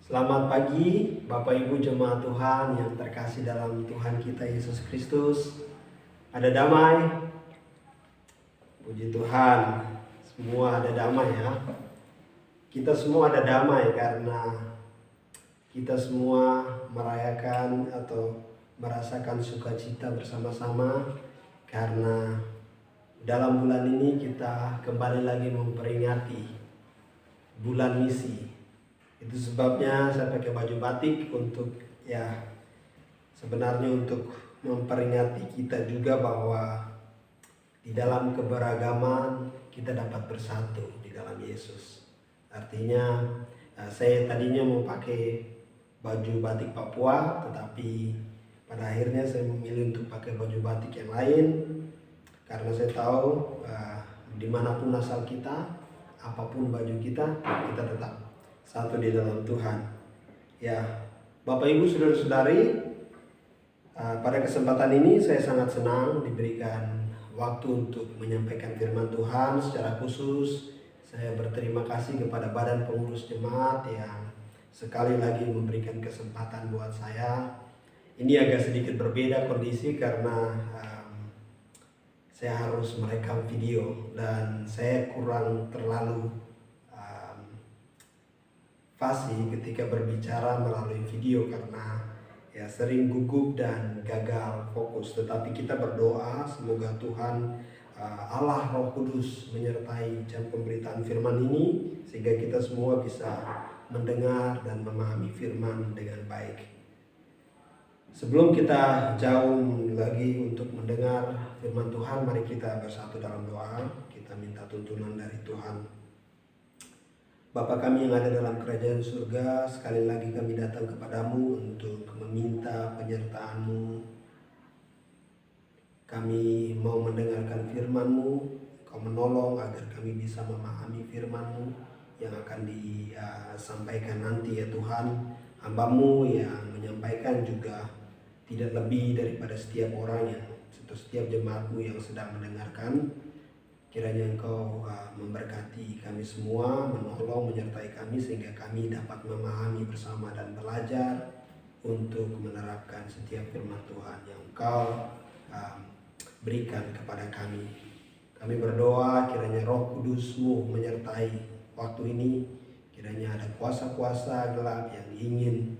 Selamat pagi Bapak Ibu jemaat Tuhan yang terkasih dalam Tuhan kita Yesus Kristus. Ada damai, puji Tuhan, semua ada damai ya. Kita semua ada damai karena kita semua merayakan atau merasakan sukacita bersama-sama. Karena dalam bulan ini kita kembali lagi memperingati bulan misi. Itu sebabnya saya pakai baju batik untuk sebenarnya untuk memperingati kita juga bahwa di dalam keberagaman kita dapat bersatu di dalam Yesus. Artinya saya tadinya mau pakai baju batik Papua, tetapi pada akhirnya saya memilih untuk pakai baju batik yang lain karena saya tahu dimanapun asal kita, apapun baju kita, kita tetap satu di dalam Tuhan. Ya, Bapak Ibu saudara-saudari, pada kesempatan ini saya sangat senang diberikan waktu untuk menyampaikan firman Tuhan secara khusus. Saya berterima kasih kepada Badan Pengurus Jemaat yang sekali lagi memberikan kesempatan buat saya. Ini agak sedikit berbeda kondisi karena saya harus merekam video dan saya kurang terlalu fasih ketika berbicara melalui video karena sering gugup dan gagal fokus. Tetapi kita berdoa semoga Tuhan Allah Roh Kudus menyertai jam pemberitaan firman ini sehingga kita semua bisa mendengar dan memahami firman dengan baik. Sebelum kita jauh lagi untuk mendengar firman Tuhan, mari kita bersatu dalam doa. Kita minta tuntunan dari Tuhan. Bapa kami yang ada dalam kerajaan surga, sekali lagi kami datang kepadamu untuk meminta penyertaan-Mu. Kami mau mendengarkan firman-Mu, Kau menolong agar kami bisa memahami firman-Mu yang akan disampaikan nanti ya Tuhan. Hamba-Mu yang menyampaikan juga tidak lebih daripada setiap orang atau setiap jemaat-Mu yang sedang mendengarkan. Kiranya Engkau memberkati kami semua, menolong, menyertai kami sehingga kami dapat memahami bersama dan belajar untuk menerapkan setiap firman Tuhan yang Engkau berikan kepada kami. Kami berdoa kiranya Roh Kudus-Mu menyertai waktu ini. Kiranya ada kuasa-kuasa gelap yang ingin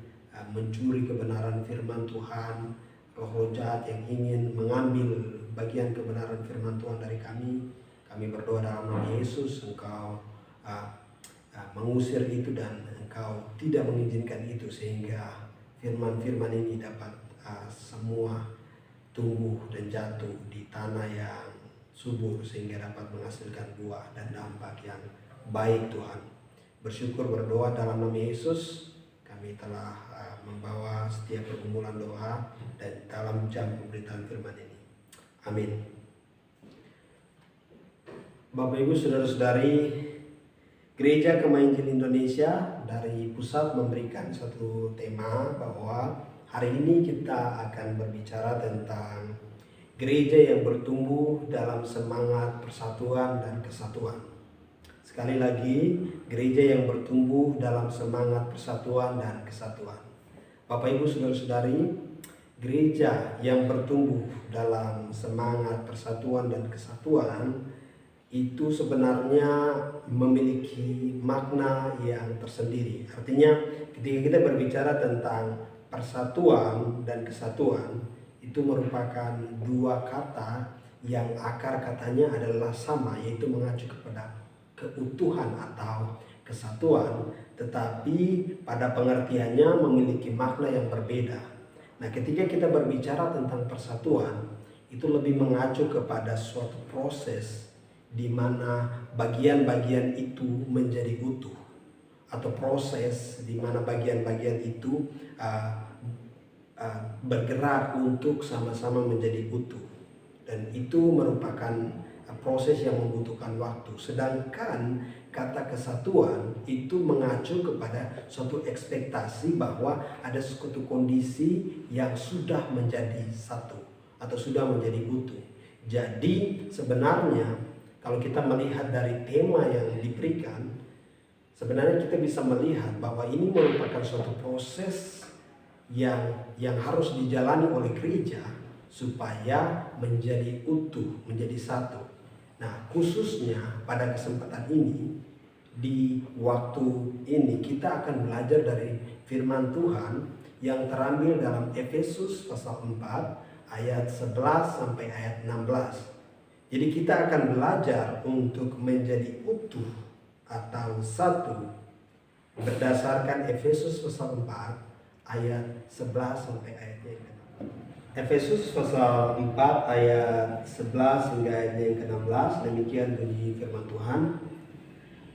mencuri kebenaran firman Tuhan, roh-roh jahat yang ingin mengambil bagian kebenaran firman Tuhan dari kami. Kami berdoa dalam nama Yesus, Engkau mengusir itu dan Engkau tidak mengizinkan itu sehingga firman-firman ini dapat semua tumbuh dan jatuh di tanah yang subur sehingga dapat menghasilkan buah dan dampak yang baik Tuhan. Bersyukur berdoa dalam nama Yesus, kami telah membawa setiap pergumulan doa dan dalam jam pemberitaan firman ini. Amin. Bapak Ibu saudara-saudari, Gereja Kemahi Injil Indonesia dari pusat memberikan satu tema bahwa hari ini kita akan berbicara tentang gereja yang bertumbuh dalam semangat persatuan dan kesatuan. Sekali lagi, gereja yang bertumbuh dalam semangat persatuan dan kesatuan. Bapak Ibu saudara-saudari, gereja yang bertumbuh dalam semangat persatuan dan kesatuan itu sebenarnya memiliki makna yang tersendiri. Artinya ketika kita berbicara tentang persatuan dan kesatuan, itu merupakan dua kata yang akar katanya adalah sama, yaitu mengacu kepada keutuhan atau kesatuan, tetapi pada pengertiannya memiliki makna yang berbeda. Nah, ketika kita berbicara tentang persatuan, itu lebih mengacu kepada suatu proses di mana bagian-bagian itu menjadi utuh, atau proses di mana bagian-bagian itu bergerak untuk sama-sama menjadi utuh, dan itu merupakan proses yang membutuhkan waktu. Sedangkan kata kesatuan itu mengacu kepada suatu ekspektasi bahwa ada suatu kondisi yang sudah menjadi satu atau sudah menjadi utuh. Jadi sebenarnya kalau kita melihat dari tema yang diberikan, sebenarnya kita bisa melihat bahwa ini merupakan suatu proses yang harus dijalani oleh gereja supaya menjadi utuh, menjadi satu. Nah, khususnya pada kesempatan ini, di waktu ini kita akan belajar dari firman Tuhan yang terambil dalam Efesus pasal 4 ayat 11 sampai ayat 16. Jadi kita akan belajar untuk menjadi utuh atau satu berdasarkan Efesus pasal 4 ayat 11 sampai ayatnya yang ke-16. Efesus pasal 4 ayat 11 hingga ayatnya yang ke-16, demikian bunyi firman Tuhan.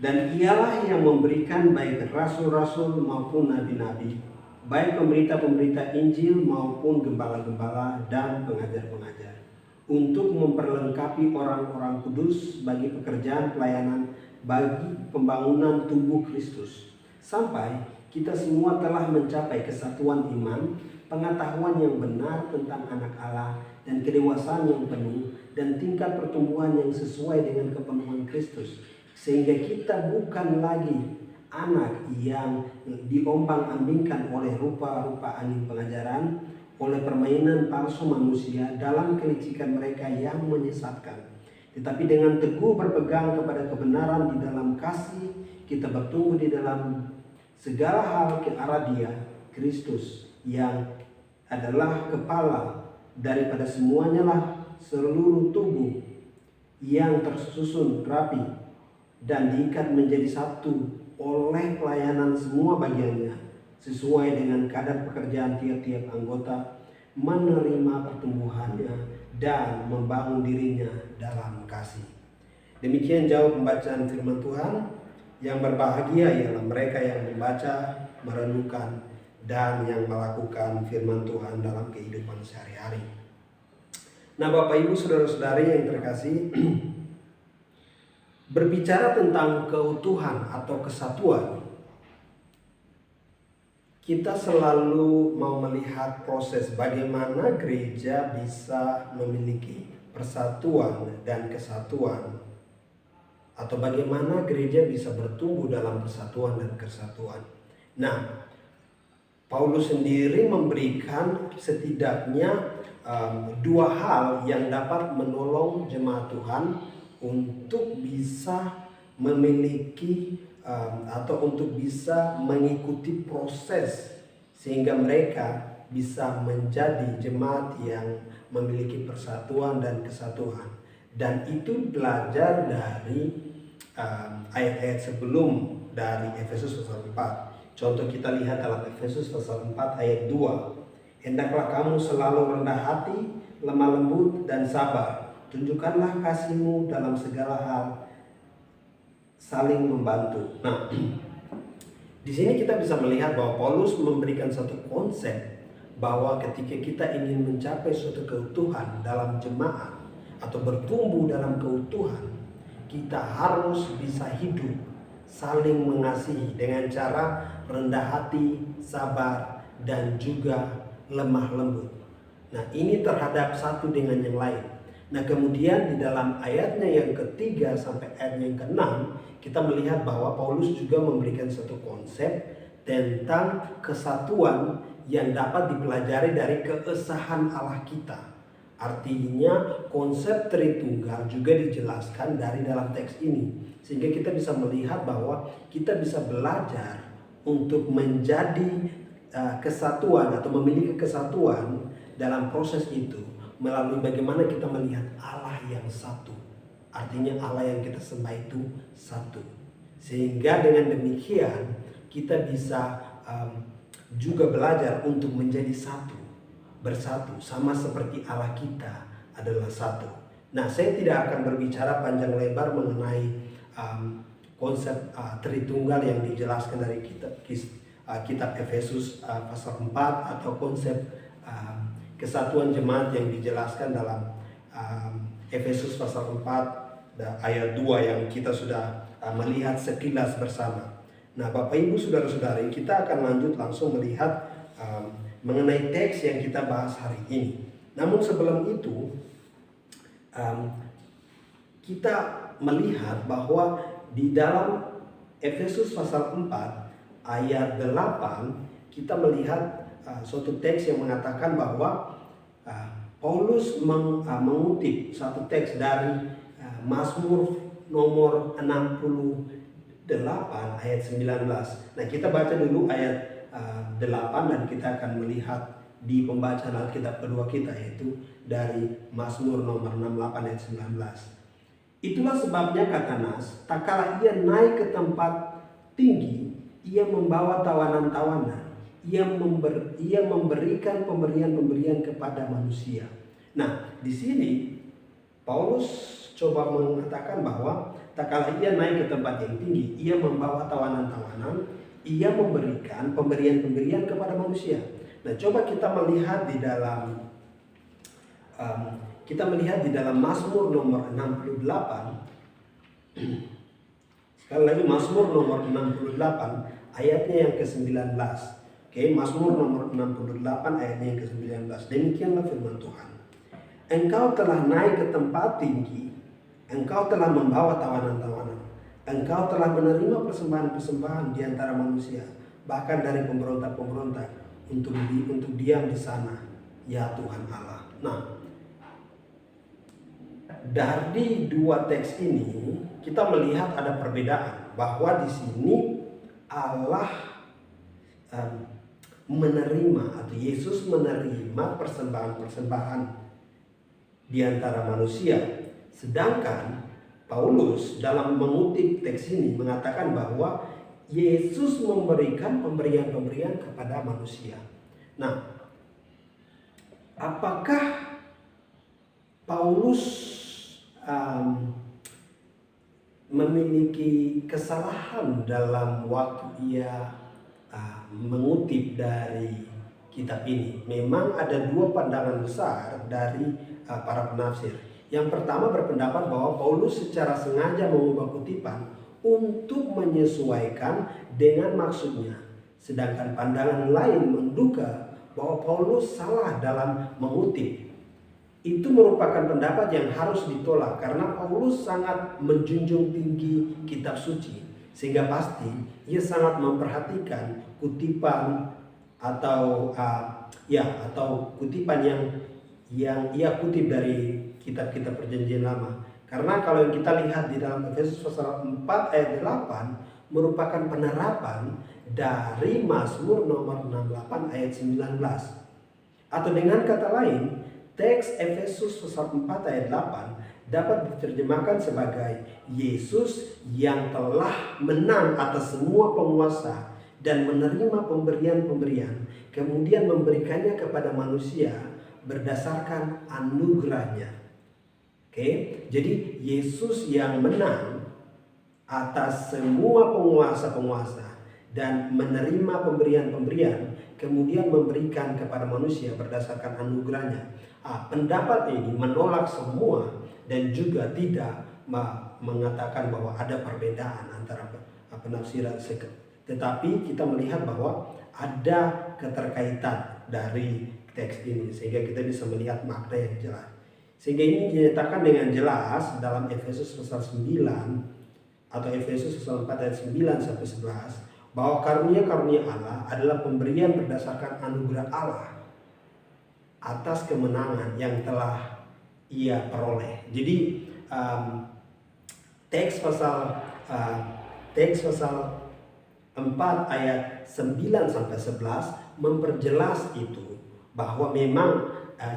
Dan ialah yang memberikan baik rasul-rasul maupun nabi-nabi, baik pemberita-pemberita Injil maupun gembala-gembala dan pengajar-pengajar, untuk memperlengkapi orang-orang kudus bagi pekerjaan pelayanan bagi pembangunan tubuh Kristus, sampai kita semua telah mencapai kesatuan iman, pengetahuan yang benar tentang anak Allah, dan kedewasaan yang penuh, dan tingkat pertumbuhan yang sesuai dengan kepenuhan Kristus, sehingga kita bukan lagi anak yang diombang-ambingkan oleh rupa-rupa angin pengajaran, oleh permainan palsu manusia dalam kelicikan mereka yang menyesatkan. Tetapi dengan teguh berpegang kepada kebenaran di dalam kasih, kita bertumbuh di dalam segala hal ke arah Dia, Kristus, yang adalah kepala daripada semuanya lah seluruh tubuh yang tersusun rapi dan diikat menjadi satu oleh pelayanan semua bagiannya, sesuai dengan kadar pekerjaan tiap-tiap anggota, menerima pertumbuhannya dan membangun dirinya dalam kasih. Demikian jauh pembacaan firman Tuhan. Yang berbahagia ialah mereka yang membaca, merenungkan, dan yang melakukan firman Tuhan dalam kehidupan sehari-hari. Nah, Bapak Ibu Saudara-saudari yang terkasih, berbicara tentang keutuhan atau kesatuan, kita selalu mau melihat proses bagaimana gereja bisa memiliki persatuan dan kesatuan, atau bagaimana gereja bisa bertumbuh dalam persatuan dan kesatuan. Nah, Paulus sendiri memberikan setidaknya dua hal yang dapat menolong jemaat Tuhan untuk bisa memiliki atau untuk bisa mengikuti proses sehingga mereka bisa menjadi jemaat yang memiliki persatuan dan kesatuan. Dan itu belajar dari ayat-ayat sebelum dari Efesus pasal 4. Contoh kita lihat dalam Efesus pasal 4 ayat 2. Hendaklah kamu selalu rendah hati, lemah lembut dan sabar. Tunjukkanlah kasihmu dalam segala hal, saling membantu. Nah, di sini kita bisa melihat bahwa Paulus memberikan satu konsep bahwa ketika kita ingin mencapai suatu keutuhan dalam jemaat atau bertumbuh dalam keutuhan, kita harus bisa hidup saling mengasihi dengan cara rendah hati, sabar, dan juga lemah lembut. Nah, ini terhadap satu dengan yang lain. Nah, kemudian di dalam ayatnya yang ketiga sampai ayatnya yang ke-6, kita melihat bahwa Paulus juga memberikan satu konsep tentang kesatuan yang dapat dipelajari dari keesahan Allah kita. Artinya konsep Tritunggal juga dijelaskan dari dalam teks ini, sehingga kita bisa melihat bahwa kita bisa belajar untuk menjadi kesatuan atau memiliki kesatuan dalam proses itu melalui bagaimana kita melihat Allah yang satu. Artinya Allah yang kita sembah itu satu, sehingga dengan demikian kita bisa juga belajar untuk menjadi satu, bersatu, sama seperti Allah kita adalah satu. Nah, saya tidak akan berbicara panjang lebar mengenai konsep Tritunggal yang dijelaskan dari kitab Efesus pasal 4 atau konsep kesatuan jemaat yang dijelaskan dalam Efesus pasal 4 ayat 2 yang kita sudah melihat sekilas bersama. Nah, Bapak Ibu Saudara-saudari, kita akan lanjut langsung melihat mengenai teks yang kita bahas hari ini. Namun sebelum itu, kita melihat bahwa di dalam Efesus pasal 4 ayat 8 kita melihat suatu teks yang mengatakan bahwa Paulus mengutip satu teks dari Mazmur nomor 68 ayat 19. Nah, kita baca dulu ayat 8 dan kita akan melihat di pembacaan Alkitab kedua kita, yaitu dari Mazmur nomor 68 ayat 19. Itulah sebabnya, kata Nas, tak kala ia naik ke tempat tinggi, ia membawa tawanan-tawanan, ia memberikan pemberian-pemberian kepada manusia. Nah, di sini Paulus coba mengatakan bahwa tak kala ia naik ke tempat yang tinggi, ia membawa tawanan-tawanan, ia memberikan pemberian-pemberian kepada manusia. Nah, coba kita melihat di dalam Mazmur nomor 68. Sekali lagi, Mazmur nomor 68 ayatnya yang ke-19. Oke, Mazmur nomor 68 ayatnya yang ke-19. Demikianlah firman Tuhan. Engkau telah naik ke tempat tinggi, engkau telah membawa tawanan-tawanan, engkau telah menerima persembahan-persembahan di antara manusia, bahkan dari pemberontak-pemberontak, untuk diam di sana, ya Tuhan Allah. Nah, dari dua teks ini kita melihat ada perbedaan, bahwa di sini Allah menerima, atau Yesus menerima persembahan-persembahan di antara manusia. Sedangkan Paulus dalam mengutip teks ini mengatakan bahwa Yesus memberikan pemberian-pemberian kepada manusia. Nah, apakah Paulus memiliki kesalahan dalam waktu ia mengutip dari kitab ini? Memang ada dua pandangan besar dari para penafsir. Yang pertama berpendapat bahwa Paulus secara sengaja mengubah kutipan untuk menyesuaikan dengan maksudnya. Sedangkan pandangan lain menduga bahwa Paulus salah dalam mengutip. Itu merupakan pendapat yang harus ditolak karena Paulus sangat menjunjung tinggi kitab suci, sehingga pasti ia sangat memperhatikan kutipan atau kutipan yang ia kutip dari kitab-kitab Perjanjian Lama. Karena kalau yang kita lihat di dalam Efesus pasal 4 ayat 8 merupakan penerapan dari Mazmur nomor 68 ayat 19. Atau dengan kata lain, teks Efesus pasal 4 ayat 8 dapat diterjemahkan sebagai Yesus yang telah menang atas semua penguasa dan menerima pemberian-pemberian, kemudian memberikannya kepada manusia berdasarkan anugerahnya. Oke, jadi Yesus yang menang atas semua penguasa-penguasa dan menerima pemberian-pemberian, kemudian memberikan kepada manusia berdasarkan anugerahnya. Pendapat ini menolak semua dan juga tidak mengatakan bahwa ada perbedaan antara penafsiran. Tetapi kita melihat bahwa ada keterkaitan dari teks ini, sehingga kita bisa melihat makna yang jelas. Sehingga ini dinyatakan dengan jelas dalam Efesus pasal 9 atau Efesus pasal 4 ayat 9 sampai 11 bahwa karunia-karunia Allah adalah pemberian berdasarkan anugerah Allah atas kemenangan yang telah ia peroleh. Jadi teks pasal 4 ayat 9 sampai 11 memperjelas itu, bahwa memang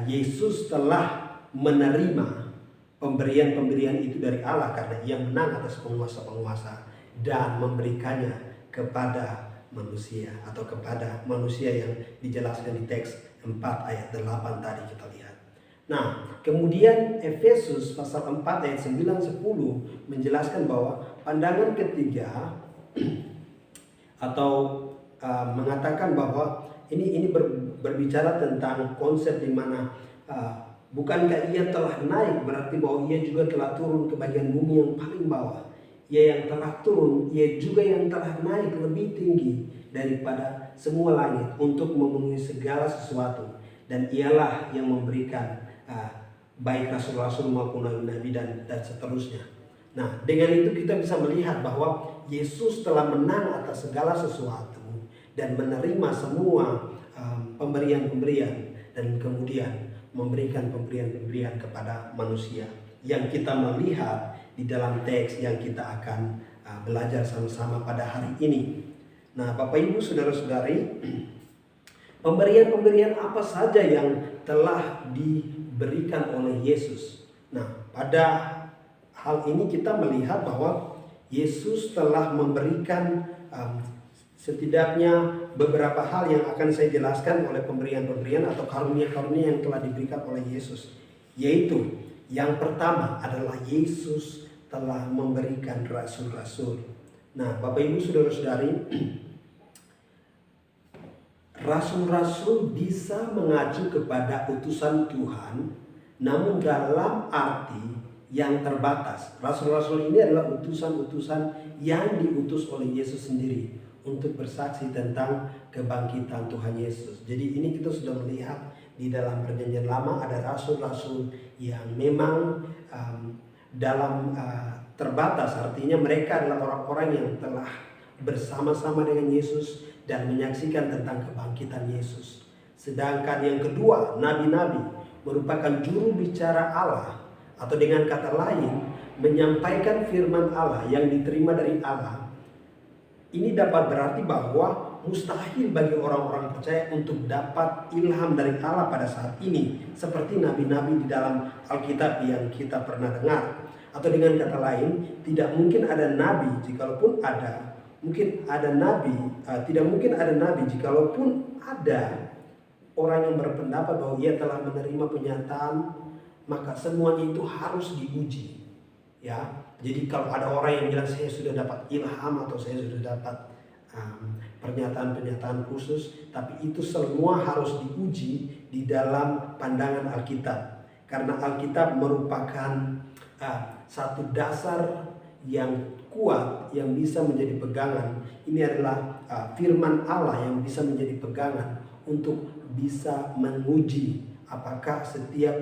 Yesus telah menerima pemberian-pemberian itu dari Allah karena ia menang atas penguasa-penguasa dan memberikannya kepada manusia, atau kepada manusia yang dijelaskan di teks 4 ayat 8 tadi kita lihat. Nah, kemudian Efesus pasal 4 ayat 9-10 menjelaskan bahwa pandangan ketiga atau mengatakan bahwa ini berbicara tentang konsep di mana bukankah ia telah naik, berarti bahwa ia juga telah turun ke bagian bumi yang paling bawah. Ia yang telah turun, ia juga yang telah naik lebih tinggi daripada semua langit untuk memenuhi segala sesuatu. Dan ialah yang memberikan baik rasul-rasul maupun nabi-nabi dan seterusnya. Nah, dengan itu kita bisa melihat bahwa Yesus telah menang atas segala sesuatu dan menerima semua pemberian-pemberian dan kemudian memberikan pemberian-pemberian kepada manusia yang kita melihat di dalam teks yang kita akan belajar sama-sama pada hari ini. Nah, Bapak Ibu Saudara-saudari, pemberian-pemberian apa saja yang telah diberikan oleh Yesus? Nah, pada hal ini kita melihat bahwa Yesus telah memberikan setidaknya beberapa hal yang akan saya jelaskan oleh pemberian-pemberian atau karunia-karunia yang telah diberikan oleh Yesus. Yaitu yang pertama adalah Yesus telah memberikan rasul-rasul. Nah, Bapak Ibu Saudara-saudari, rasul-rasul bisa mengacu kepada utusan Tuhan, namun dalam arti yang terbatas. Rasul-rasul ini adalah utusan-utusan yang diutus oleh Yesus sendiri untuk bersaksi tentang kebangkitan Tuhan Yesus. Jadi ini kita sudah melihat di dalam Perjanjian Lama ada rasul-rasul yang memang dalam terbatas, artinya mereka adalah orang-orang yang telah bersama-sama dengan Yesus dan menyaksikan tentang kebangkitan Yesus. Sedangkan yang kedua, nabi-nabi merupakan juru bicara Allah, atau dengan kata lain menyampaikan firman Allah yang diterima dari Allah. Ini dapat berarti bahwa mustahil bagi orang-orang percaya untuk dapat ilham dari Allah pada saat ini, seperti nabi-nabi di dalam Alkitab yang kita pernah dengar. Atau dengan kata lain, tidak mungkin ada nabi jikalaupun ada. Tidak mungkin ada nabi jikalaupun ada orang yang berpendapat bahwa ia telah menerima penyataan, maka semuanya itu harus diuji. Ya, jadi kalau ada orang yang bilang saya sudah dapat ilham atau saya sudah dapat pernyataan-pernyataan khusus, tapi itu semua harus diuji di dalam pandangan Alkitab. Karena Alkitab merupakan satu dasar yang kuat yang bisa menjadi pegangan. Ini adalah firman Allah yang bisa menjadi pegangan untuk bisa menguji apakah setiap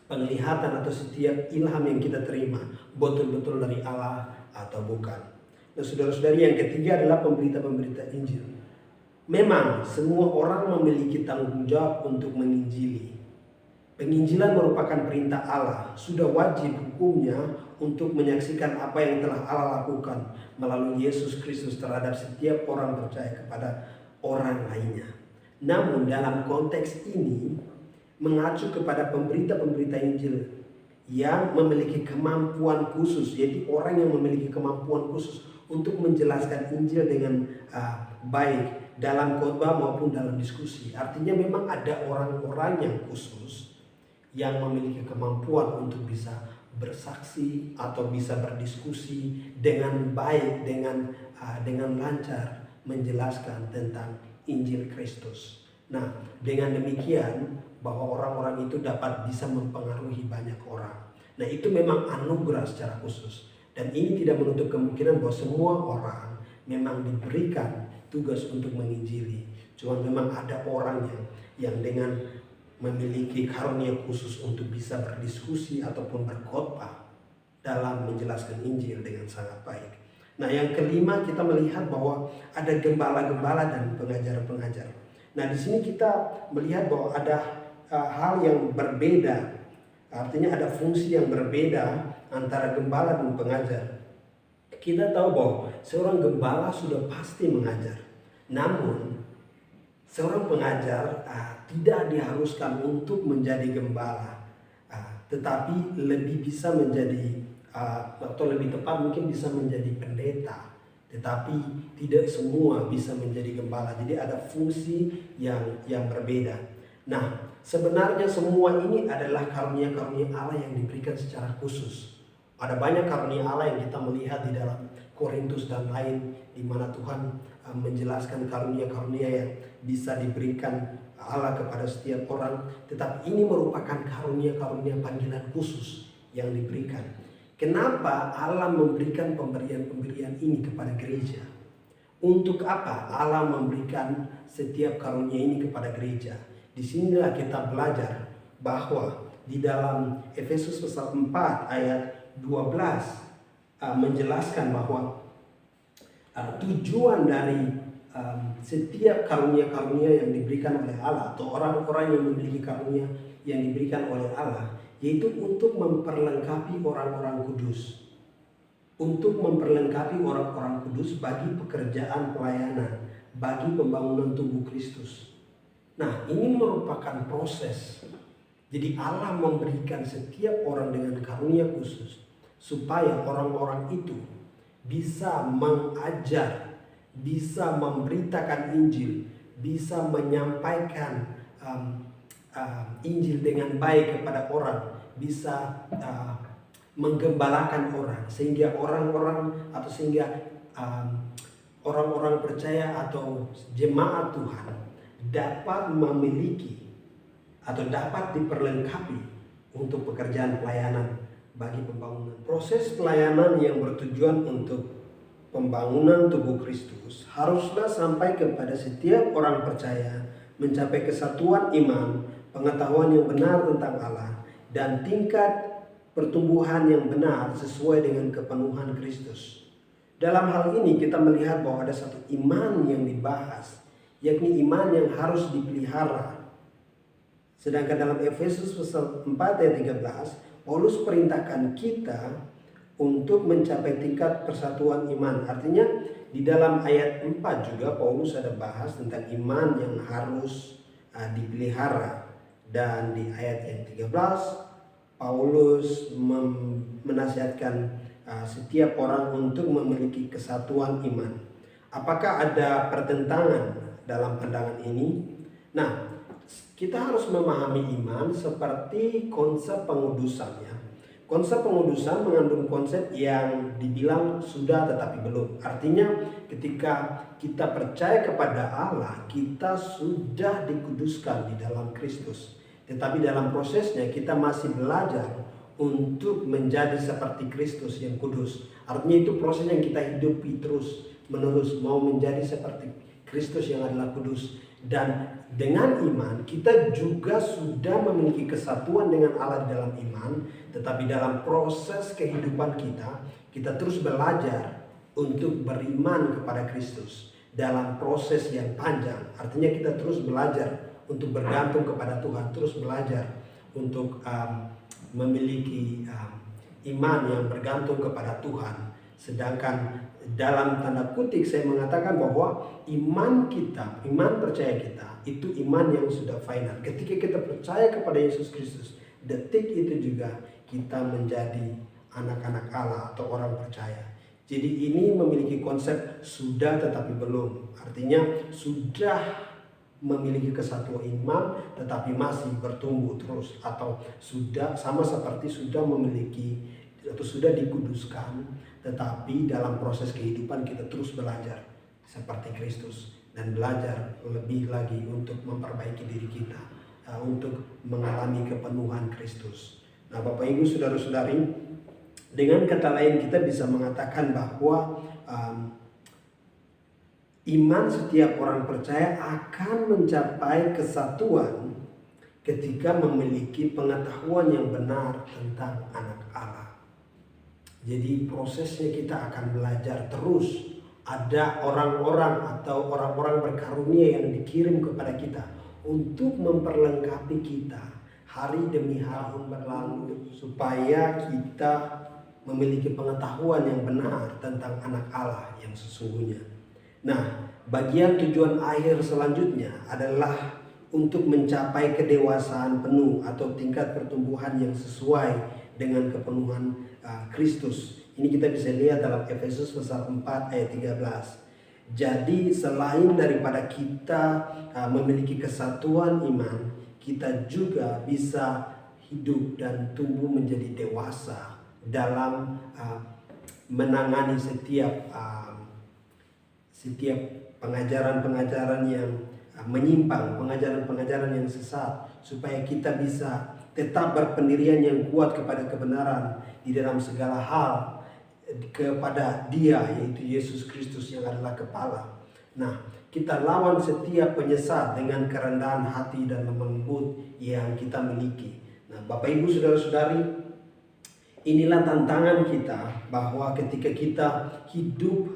penglihatan atau setiap ilham yang kita terima betul-betul dari Allah atau bukan. Nah, saudara-saudari, yang ketiga adalah pemberita-pemberita Injil. Memang semua orang memiliki tanggung jawab untuk menginjili. Penginjilan merupakan perintah Allah, sudah wajib hukumnya untuk menyaksikan apa yang telah Allah lakukan melalui Yesus Kristus terhadap setiap orang percaya kepada orang lainnya. Namun dalam konteks ini mengacu kepada pemberita-pemberita Injil yang memiliki kemampuan khusus, yaitu orang yang memiliki kemampuan khusus untuk menjelaskan Injil dengan baik dalam khotbah maupun dalam diskusi. Artinya memang ada orang-orang yang khusus yang memiliki kemampuan untuk bisa bersaksi atau bisa berdiskusi dengan baik, dengan lancar menjelaskan tentang Injil Kristus. Nah, dengan demikian bahwa orang-orang itu dapat bisa mempengaruhi banyak orang. Nah, itu memang anugerah secara khusus. Dan ini tidak menutup kemungkinan bahwa semua orang memang diberikan tugas untuk menginjili. Cuma memang ada orang yang dengan memiliki karunia khusus untuk bisa berdiskusi ataupun berkhotbah dalam menjelaskan Injil dengan sangat baik. Nah, yang kelima kita melihat bahwa ada gembala-gembala dan pengajar-pengajar. Nah, di sini kita melihat bahwa ada hal yang berbeda. Artinya ada fungsi yang berbeda antara gembala dan pengajar. Kita tahu bahwa seorang gembala sudah pasti mengajar. Namun seorang pengajar tidak diharuskan untuk menjadi gembala, tetapi lebih bisa menjadi atau lebih tepat mungkin bisa menjadi pendeta, tetapi tidak semua bisa menjadi gembala. Jadi ada fungsi yang berbeda. Nah, sebenarnya semua ini adalah karunia-karunia Allah yang diberikan secara khusus. Ada banyak karunia Allah yang kita melihat di dalam Korintus dan lain, di mana Tuhan menjelaskan karunia-karunia yang bisa diberikan Allah kepada setiap orang. Tetapi ini merupakan karunia-karunia panggilan khusus yang diberikan. Kenapa Allah memberikan pemberian-pemberian ini kepada gereja? Untuk apa Allah memberikan setiap karunia ini kepada gereja? Disinilah kita belajar bahwa di dalam Efesus pasal 4 ayat 12 menjelaskan bahwa tujuan dari setiap karunia-karunia yang diberikan oleh Allah atau orang-orang yang memiliki karunia yang diberikan oleh Allah, yaitu untuk memperlengkapi orang-orang kudus, untuk memperlengkapi orang-orang kudus bagi pekerjaan pelayanan, bagi pembangunan tubuh Kristus. Nah, ini merupakan proses. Jadi Allah memberikan setiap orang dengan karunia khusus supaya orang-orang itu bisa mengajar, bisa memberitakan Injil, bisa menyampaikan Injil dengan baik kepada orang, bisa menggembalakan orang, sehingga orang-orang percaya atau jemaat Tuhan dapat memiliki atau dapat diperlengkapi untuk pekerjaan pelayanan bagi pembangunan. Proses pelayanan yang bertujuan untuk pembangunan tubuh Kristus haruslah sampai kepada setiap orang percaya mencapai kesatuan iman, pengetahuan yang benar tentang Allah, dan tingkat pertumbuhan yang benar sesuai dengan kepenuhan Kristus. Dalam hal ini kita melihat bahwa ada satu iman yang dibahas, yakni iman yang harus dipelihara. Sedangkan dalam Efesus pasal 4 ayat 13, Paulus perintahkan kita untuk mencapai tingkat persatuan iman. Artinya di dalam ayat 4 juga Paulus ada bahas tentang iman yang harus dipelihara. Dan di ayat yang 13 Paulus menasihatkan setiap orang untuk memiliki kesatuan iman. Apakah ada pertentangan dalam pandangan ini? Nah, kita harus memahami iman seperti konsep pengudusan ya. Konsep pengudusan mengandung konsep yang dibilang sudah tetapi belum. Artinya ketika kita percaya kepada Allah, kita sudah dikuduskan di dalam Kristus. Tetapi dalam prosesnya kita masih belajar untuk menjadi seperti Kristus yang kudus. Artinya itu proses yang kita hidupi terus menerus, mau menjadi seperti Kristus yang adalah kudus. Dan dengan iman kita juga sudah memiliki kesatuan dengan Allah dalam iman. Tetapi dalam proses kehidupan kita terus belajar untuk beriman kepada Kristus dalam proses yang panjang. Artinya kita terus belajar untuk bergantung kepada Tuhan, terus belajar untuk memiliki iman yang bergantung kepada Tuhan. Sedangkan dalam tanda kutip saya mengatakan bahwa iman kita, iman percaya kita itu iman yang sudah final. Ketika kita percaya kepada Yesus Kristus, detik itu juga kita menjadi anak-anak Allah atau orang percaya. Jadi ini memiliki konsep sudah tetapi belum. Artinya sudah memiliki kesatuan iman tetapi masih bertumbuh terus, atau sudah sama seperti sudah memiliki atau sudah dikuduskan, tetapi dalam proses kehidupan kita terus belajar seperti Kristus dan belajar lebih lagi untuk memperbaiki diri kita, untuk mengalami kepenuhan Kristus. Nah, Bapak Ibu saudara-saudari, dengan kata lain kita bisa mengatakan bahwa iman setiap orang percaya akan mencapai kesatuan ketika memiliki pengetahuan yang benar tentang anak Allah. Jadi prosesnya kita akan belajar terus. Ada orang-orang atau orang-orang berkarunia yang dikirim kepada kita untuk memperlengkapi kita hari demi hari berlalu, supaya kita memiliki pengetahuan yang benar tentang anak Allah yang sesungguhnya. Nah, bagian tujuan akhir selanjutnya adalah untuk mencapai kedewasaan penuh atau tingkat pertumbuhan yang sesuai dengan kepenuhan Kristus. Ini kita bisa lihat dalam Efesus pasal 4 ayat 13. Jadi selain daripada kita memiliki kesatuan iman, kita juga bisa hidup dan tumbuh menjadi dewasa dalam menangani setiap pengajaran-pengajaran yang menyimpang, pengajaran-pengajaran yang sesat, supaya kita bisa tetap berpendirian yang kuat kepada kebenaran di dalam segala hal kepada Dia, yaitu Yesus Kristus yang adalah kepala. Nah, kita lawan setiap penyesat dengan kerendahan hati dan lemah lembut yang kita miliki. Nah, Bapak Ibu saudara-saudari, inilah tantangan kita, bahwa ketika kita hidup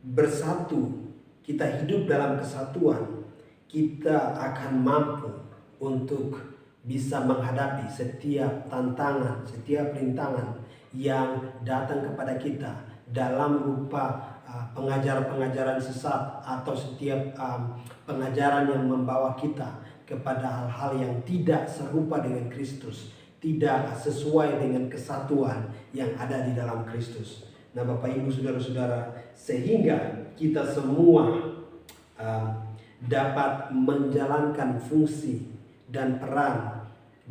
bersatu, kita hidup dalam kesatuan, kita akan mampu untuk bisa menghadapi setiap tantangan, setiap rintangan yang datang kepada kita dalam rupa pengajaran-pengajaran sesat, atau setiap pengajaran yang membawa kita kepada hal-hal yang tidak serupa dengan Kristus, tidak sesuai dengan kesatuan yang ada di dalam Kristus. Nah, Bapak Ibu Saudara-saudara, sehingga kita semua dapat menjalankan fungsi dan peran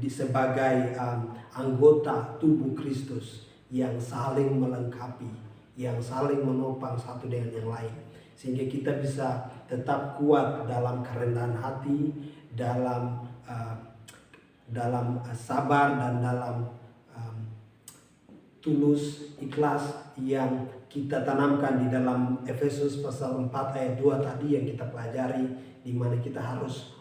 sebagai anggota tubuh Kristus yang saling melengkapi, yang saling menopang satu dengan yang lain, sehingga kita bisa tetap kuat dalam kerendahan hati, dalam sabar, dan dalam tulus, ikhlas yang kita tanamkan di dalam Efesus pasal 4 ayat 2 tadi yang kita pelajari, di mana kita harus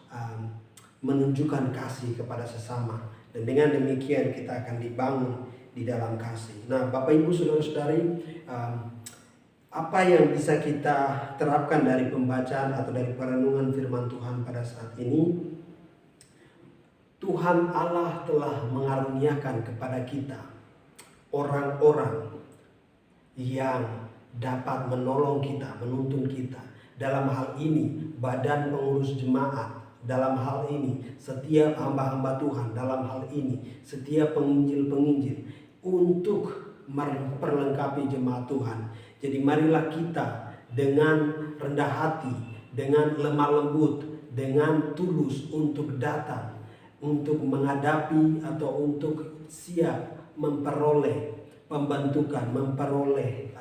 menunjukkan kasih kepada sesama, dan dengan demikian kita akan dibangun di dalam kasih. Nah, Bapak Ibu Saudara-saudari, apa yang bisa kita terapkan dari pembacaan atau dari perenungan firman Tuhan pada saat ini? Tuhan Allah telah mengaruniakan kepada kita orang-orang yang dapat menolong kita, menuntun kita. Dalam hal ini badan pengurus jemaat, dalam hal ini setiap hamba-hamba Tuhan, dalam hal ini setiap penginjil-penginjil, untuk memperlengkapi jemaat Tuhan. Jadi marilah kita dengan rendah hati, dengan lemah lembut, dengan tulus untuk datang, untuk menghadapi atau untuk siap memperoleh pembentukan, memperoleh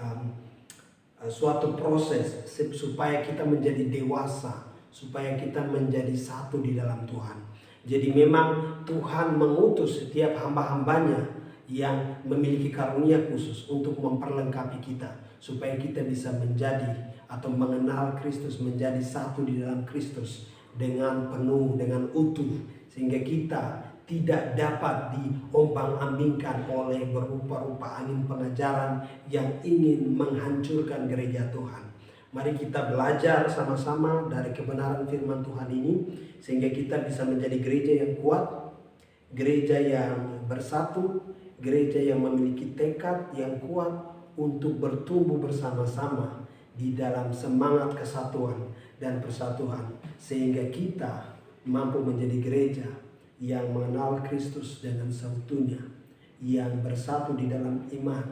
suatu proses supaya kita menjadi dewasa, supaya kita menjadi satu di dalam Tuhan. Jadi memang Tuhan mengutus setiap hamba-hambanya yang memiliki karunia khusus untuk memperlengkapi kita, supaya kita bisa menjadi atau mengenal Kristus, menjadi satu di dalam Kristus dengan penuh, dengan utuh, sehingga kita tidak dapat diombang-ambingkan oleh berupa-rupa angin pengajaran yang ingin menghancurkan gereja Tuhan. Mari kita belajar sama-sama dari kebenaran firman Tuhan ini, sehingga kita bisa menjadi gereja yang kuat, gereja yang bersatu, gereja yang memiliki tekad yang kuat untuk bertumbuh bersama-sama di dalam semangat kesatuan dan persatuan, sehingga kita mampu menjadi gereja yang mengenal Kristus dengan seutuhnya, yang bersatu di dalam iman,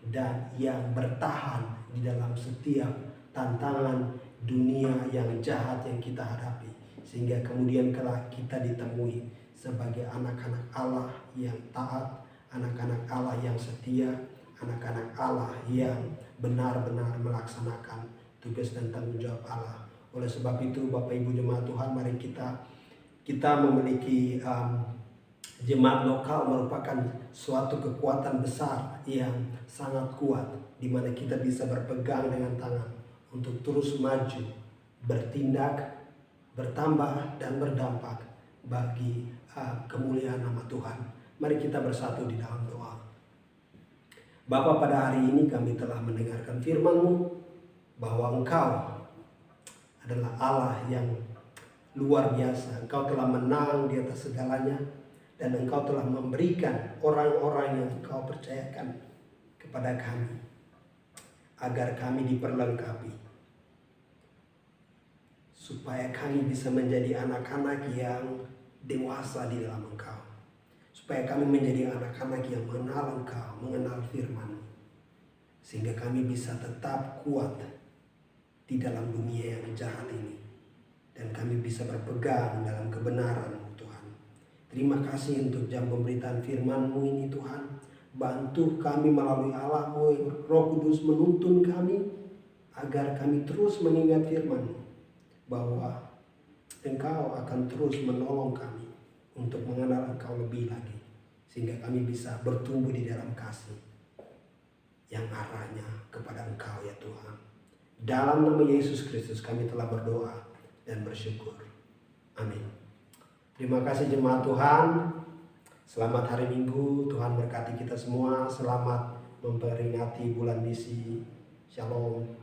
dan yang bertahan di dalam setiap tantangan dunia yang jahat yang kita hadapi, sehingga kemudian kelak kita ditemui sebagai anak-anak Allah yang taat, anak-anak Allah yang setia, anak-anak Allah yang benar-benar melaksanakan tugas dan tanggung jawab Allah. Oleh sebab itu, Bapak Ibu jemaat Tuhan, mari kita memiliki jemaat lokal merupakan suatu kekuatan besar yang sangat kuat, di mana kita bisa berpegang dengan tangan untuk terus maju, bertindak, bertambah, dan berdampak bagi kemuliaan nama Tuhan. Mari kita bersatu di dalam doa. Bapa, pada hari ini kami telah mendengarkan firman-Mu, bahwa Engkau adalah Allah yang luar biasa. Engkau telah menang di atas segalanya, dan Engkau telah memberikan orang-orang yang Engkau percayakan kepada kami, agar kami diperlengkapi, supaya kami bisa menjadi anak-anak yang dewasa di dalam Engkau, supaya kami menjadi anak-anak yang mengenal Engkau, mengenal firman, sehingga kami bisa tetap kuat di dalam dunia yang jahat ini, dan kami bisa berpegang dalam kebenaran Tuhan. Terima kasih untuk jam pemberitaan firman-Mu ini Tuhan. Bantu kami melalui Allah-Mu, Roh Kudus menuntun kami, agar kami terus mengingat firman-Mu, bahwa Engkau akan terus menolong kami untuk mengenal Engkau lebih lagi, sehingga kami bisa bertumbuh di dalam kasih yang arahnya kepada Engkau ya Tuhan. Dalam nama Yesus Kristus kami telah berdoa dan bersyukur. Amin. Terima kasih jemaat Tuhan. Selamat hari Minggu, Tuhan berkati kita semua. Selamat memperingati bulan misi. Shalom.